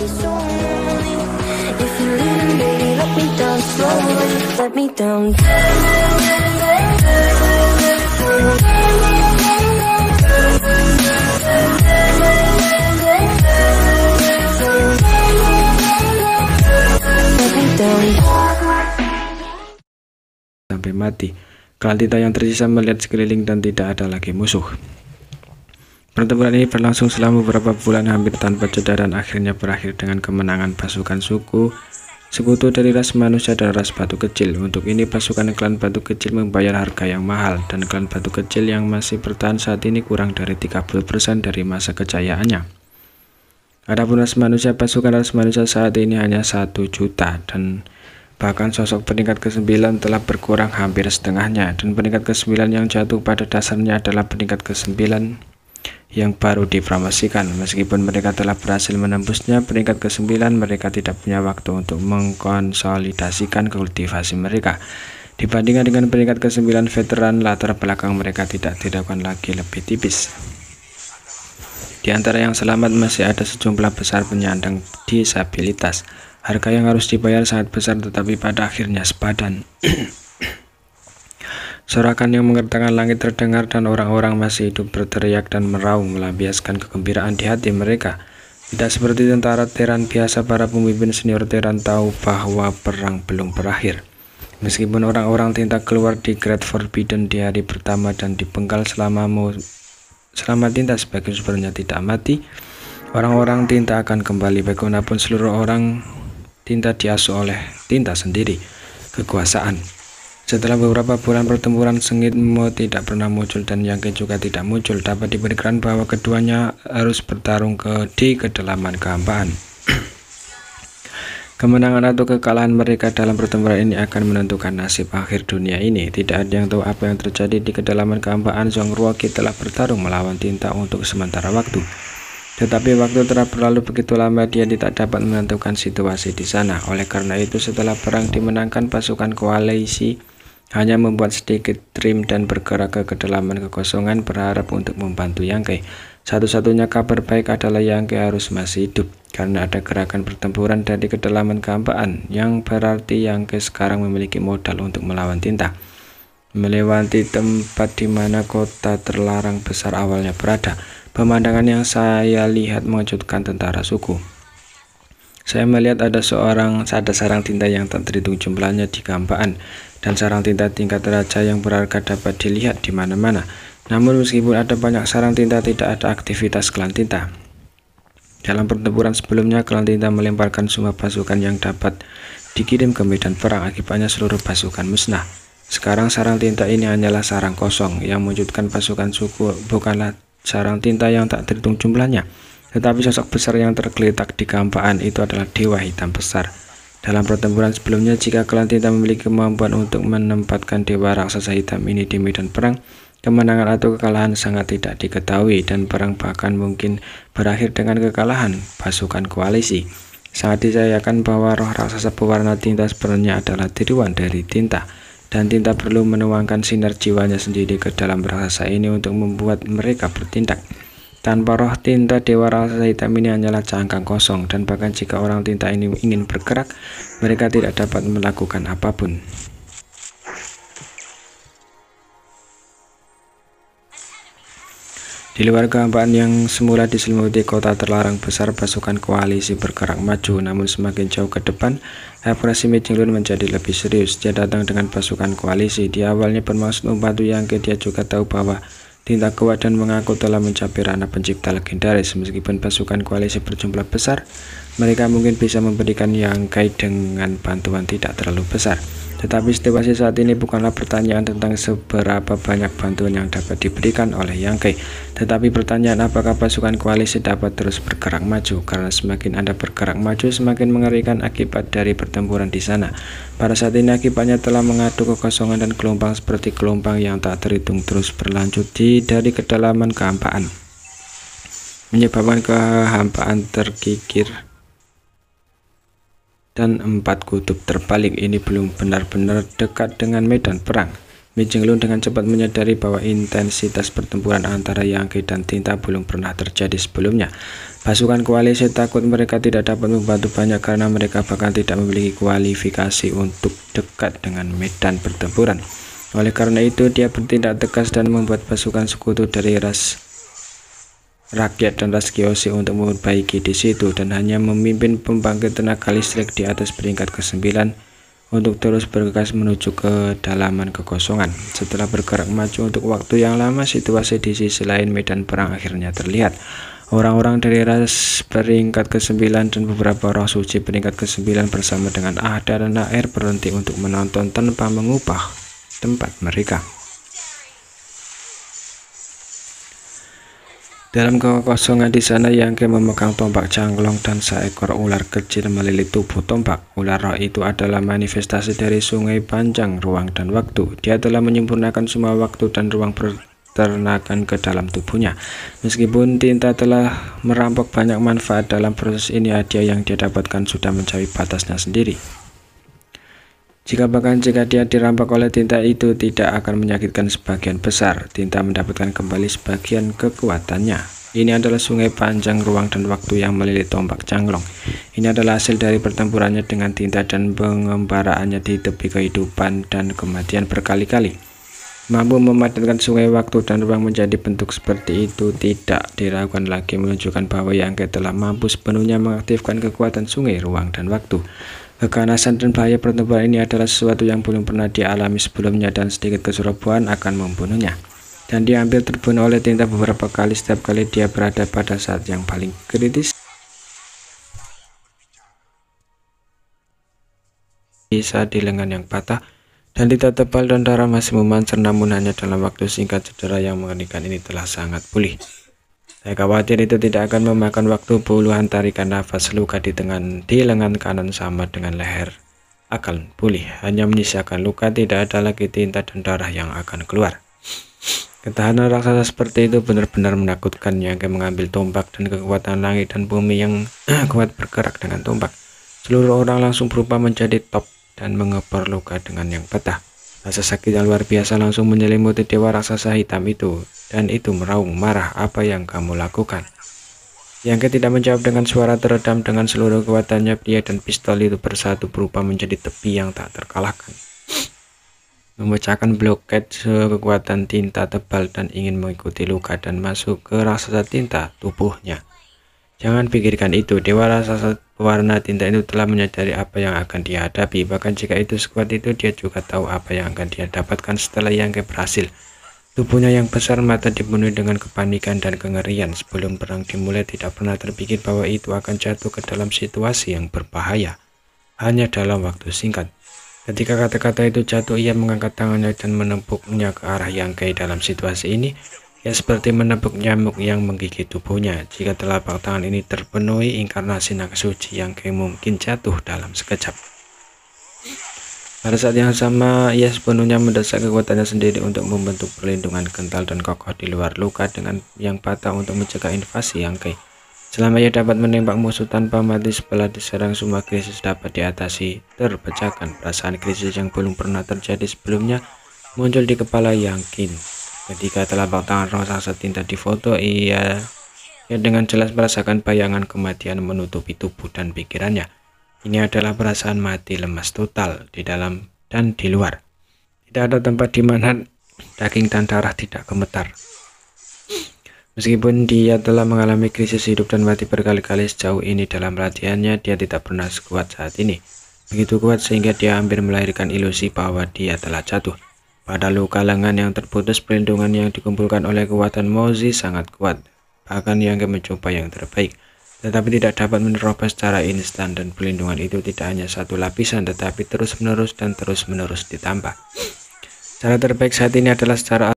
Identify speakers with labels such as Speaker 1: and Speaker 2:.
Speaker 1: it's only if you're leaving, baby, let me down slowly, let me down.
Speaker 2: Sampai mati. Klan Tinta yang tersisa melihat sekeliling dan tidak ada lagi musuh. Pertempuran ini berlangsung selama beberapa bulan hampir tanpa jeda dan akhirnya berakhir dengan kemenangan pasukan sekutu dari ras manusia dan ras batu kecil. Untuk ini pasukan klan batu kecil membayar harga yang mahal, dan klan batu kecil yang masih bertahan saat ini kurang dari 30% dari masa kejayaannya. Adapun ras manusia, pasukan ras manusia saat ini hanya 1 juta, dan bahkan sosok peringkat ke-9 telah berkurang hampir setengahnya, dan peringkat ke-9 yang jatuh pada dasarnya adalah peringkat ke-9 yang baru dipromosikan. Meskipun mereka telah berhasil menembusnya peringkat ke-9, mereka tidak punya waktu untuk mengkonsolidasikan kultivasi mereka. Dibandingkan dengan peringkat ke-9 veteran, latar belakang mereka tidak dilakukan lagi lebih tipis. Di antara yang selamat masih ada sejumlah besar penyandang disabilitas. Harga yang harus dibayar sangat besar, tetapi pada akhirnya sepadan. Sorakan yang menggetarkan langit terdengar dan orang-orang masih hidup berteriak dan meraung melampiaskan kegembiraan di hati mereka. Tidak seperti tentara Terran biasa, para pemimpin senior Terran tahu bahwa perang belum berakhir. Meskipun orang-orang Tinta keluar di Great Forbidden di hari pertama dan dipenggal selama Tinta sebagai sumbernya tidak mati, orang-orang Tinta akan kembali bagaimanapun seluruh orang Tinta diasuh oleh Tinta sendiri, kekuasaan. Setelah beberapa bulan pertempuran sengit, Mo tidak pernah muncul dan Yang juga tidak muncul. Dapat diperkirakan bahwa keduanya harus bertarung di kedalaman kehampaan. Kemenangan atau kekalahan mereka dalam pertempuran ini akan menentukan nasib akhir dunia ini. Tidak ada yang tahu apa yang terjadi di kedalaman kehampaan. Zhongruoqi telah bertarung melawan Tinta untuk sementara waktu. Tetapi waktu telah berlalu begitu lama, dia tidak dapat menentukan situasi di sana. Oleh karena itu, setelah perang dimenangkan, pasukan koalisi hanya membuat sedikit trim dan bergerak ke kedalaman kekosongan berharap untuk membantu Yangke. Satu-satunya kabar baik adalah Yangke harus masih hidup, karena ada gerakan pertempuran dari kedalaman kehampaan, yang berarti Yangke sekarang memiliki modal untuk melawan Tinta. Melewati tempat di mana kota terlarang besar awalnya berada, pemandangan yang saya lihat mengejutkan tentara suku. Saya melihat ada sarang tinta yang tak terhitung jumlahnya di kehampaan, dan sarang tinta tingkat raja yang berharga dapat dilihat di mana-mana. Namun meskipun ada banyak sarang tinta, tidak ada aktivitas klan Tinta. Dalam pertempuran sebelumnya, klan Tinta melemparkan semua pasukan yang dapat dikirim ke medan perang, akibatnya seluruh pasukan musnah. Sekarang sarang tinta ini hanyalah sarang kosong. Yang mewujudkan pasukan suku bukanlah sarang tinta yang tak terhitung jumlahnya, tetapi sosok besar yang tergeletak di kehampaan itu adalah dewa hitam besar. Dalam pertempuran sebelumnya, jika klan Tinta memiliki kemampuan untuk menempatkan dewa raksasa hitam ini di medan perang, kemenangan atau kekalahan sangat tidak diketahui, dan perang bahkan mungkin berakhir dengan kekalahan pasukan koalisi. Sangat disayangkan bahwa roh raksasa pewarna tinta sebenarnya adalah tiruan dari Tinta, dan Tinta perlu menuangkan sinar jiwanya sendiri ke dalam raksasa ini untuk membuat mereka bertindak. Tanpa roh Tinta, dewa raksasa hitam ini hanyalah cangkang kosong, dan bahkan jika orang Tinta ini ingin bergerak, mereka tidak dapat melakukan apapun. Di luar kehampaan yang semula diselimuti kota terlarang besar, pasukan koalisi bergerak maju, namun semakin jauh ke depan, operasi Mejinglun menjadi lebih serius. Dia datang dengan pasukan koalisi. Dia awalnya bermaksud membantu Yangke. Dia juga tahu bahwa Tinta kuat dan mengaku telah mencapai ranah pencipta legendaris. Meskipun pasukan koalisi berjumlah besar, mereka mungkin bisa memberikan Yangke dengan bantuan tidak terlalu besar. Tetapi situasi saat ini bukanlah pertanyaan tentang seberapa banyak bantuan yang dapat diberikan oleh Yangke, tetapi pertanyaan apakah pasukan koalisi dapat terus bergerak maju, karena semakin Anda bergerak maju, semakin mengerikan akibat dari pertempuran di sana. Pada saat ini akibatnya telah mengadu kekosongan dan gelombang seperti gelombang yang tak terhitung terus berlanjut dari kedalaman kehampaan, menyebabkan kehampaan terkikir dan 4 kutub terbalik. Ini belum benar-benar dekat dengan medan perang. Mi Jenglun dengan cepat menyadari bahwa intensitas pertempuran antara Yang Ke dan Tinta belum pernah terjadi sebelumnya. Pasukan koalisi takut mereka tidak dapat membantu banyak karena mereka bahkan tidak memiliki kualifikasi untuk dekat dengan medan pertempuran. Oleh karena itu, dia bertindak tegas dan membuat pasukan sekutu dari ras rakyat dan ras Kyoshi untuk memperbaiki di situ, dan hanya memimpin pembangkit tenaga listrik di atas peringkat ke-9 untuk terus bergegas menuju kedalaman kekosongan. Setelah bergerak maju untuk waktu yang lama, situasi di sisi lain medan perang akhirnya terlihat. Orang-orang dari ras peringkat ke-9 dan beberapa orang suci peringkat ke-9 bersama dengan Ahda dan Air berhenti untuk menonton tanpa mengubah tempat mereka. Dalam kekosongan di sana, Yang Ke memegang tombak cangklong dan seekor ular kecil melilit tubuh tombak. Ular roh itu adalah manifestasi dari sungai panjang, ruang, dan waktu. Dia telah menyempurnakan semua waktu dan ruang peternakan ke dalam tubuhnya. Meskipun Tinta telah merampok banyak manfaat dalam proses ini, hadiah yang dia dapatkan sudah mencapai batasnya sendiri. Jika dia dirampok oleh Tinta, itu tidak akan menyakitkan sebagian besar. Tinta mendapatkan kembali sebagian kekuatannya. Ini adalah sungai panjang, ruang, dan waktu yang melilit tombak cangklong. Ini adalah hasil dari pertempurannya dengan Tinta dan pengembaraannya di tepi kehidupan dan kematian berkali-kali. Mampu memadatkan sungai waktu dan ruang menjadi bentuk seperti itu tidak diragukan lagi, menunjukkan bahwa Yang Ke telah mampu sepenuhnya mengaktifkan kekuatan sungai, ruang, dan waktu. Keganasan dan bahaya pertempuran ini adalah sesuatu yang belum pernah dialami sebelumnya, dan sedikit keserobaan akan membunuhnya. Dan dia hampir terbunuh oleh Tinta beberapa kali setiap kali dia berada pada saat yang paling kritis. Bisa di lengan yang patah dan Tinta tebal dan darah masih memancar, namun hanya dalam waktu singkat cedera yang mengerikan ini telah sangat pulih. Saya khawatir itu tidak akan memakan waktu. Puluhan tarikan nafas, luka di lengan kanan sama dengan leher akan pulih. Hanya menyisakan luka, tidak ada lagi tinta dan darah yang akan keluar. Ketahanan raksasa seperti itu benar-benar menakutkan. Yang mengambil tombak dan kekuatan langit dan bumi yang kuat bergerak dengan tombak. Seluruh orang langsung berubah menjadi top dan mengebor luka dengan yang patah. Rasa sakit yang luar biasa langsung menyelimuti dewa raksasa hitam itu, dan itu meraung marah. Apa yang kamu lakukan? Yang Ke tidak menjawab dengan suara teredam. Dengan seluruh kekuatannya, dia dan pistol itu bersatu berubah menjadi tepi yang tak terkalahkan, memecahkan blokade kekuatan Tinta tebal dan ingin mengikuti luka dan masuk ke raksasa tinta tubuhnya. Jangan pikirkan itu. Dewa raksasa pewarna tinta itu telah menyadari apa yang akan dia hadapi. Bahkan jika itu sekuat itu, dia juga tahu apa yang akan dia dapatkan setelah Yang Ke berhasil. Tubuhnya yang besar mata dipenuhi dengan kepanikan dan kengerian. Sebelum perang dimulai, tidak pernah terpikir bahwa itu akan jatuh ke dalam situasi yang berbahaya hanya dalam waktu singkat. Ketika kata-kata itu jatuh, ia mengangkat tangannya dan menepuknya ke arah Yang Ke. Dalam situasi ini, ia seperti menepuk nyamuk yang menggigit tubuhnya. Jika telapak tangan ini terpenuhi inkarnasi naga suci, Yang Ke mungkin jatuh dalam sekejap. Pada saat yang sama, ia sepenuhnya mendesak kekuatannya sendiri untuk membentuk perlindungan kental dan kokoh di luar luka dengan yang patah untuk mencegah invasi Yang Ke. Selama ia dapat menembak musuh tanpa mati setelah diserang, semua krisis dapat diatasi, terpecahkan. Perasaan krisis yang belum pernah terjadi sebelumnya muncul di kepala Yang Ke. Ketika telapak tangan raksasa tinta difoto, ia dengan jelas merasakan bayangan kematian menutupi tubuh dan pikirannya. Ini adalah perasaan mati lemas total di dalam dan di luar. Tidak ada tempat di mana daging dan darah tidak gemetar. Meskipun dia telah mengalami krisis hidup dan mati berkali-kali sejauh ini dalam latihannya, dia tidak pernah sekuat saat ini. Begitu kuat sehingga dia hampir melahirkan ilusi bahwa dia telah jatuh. Pada luka lengan yang terputus, perlindungan yang dikumpulkan oleh kekuatan Mozi sangat kuat. Bahkan Yang Ke mencoba yang terbaik, tetapi tidak dapat menerobos secara instan, dan perlindungan itu tidak hanya satu lapisan, tetapi terus-menerus dan terus-menerus ditambah. Cara terbaik saat ini adalah secara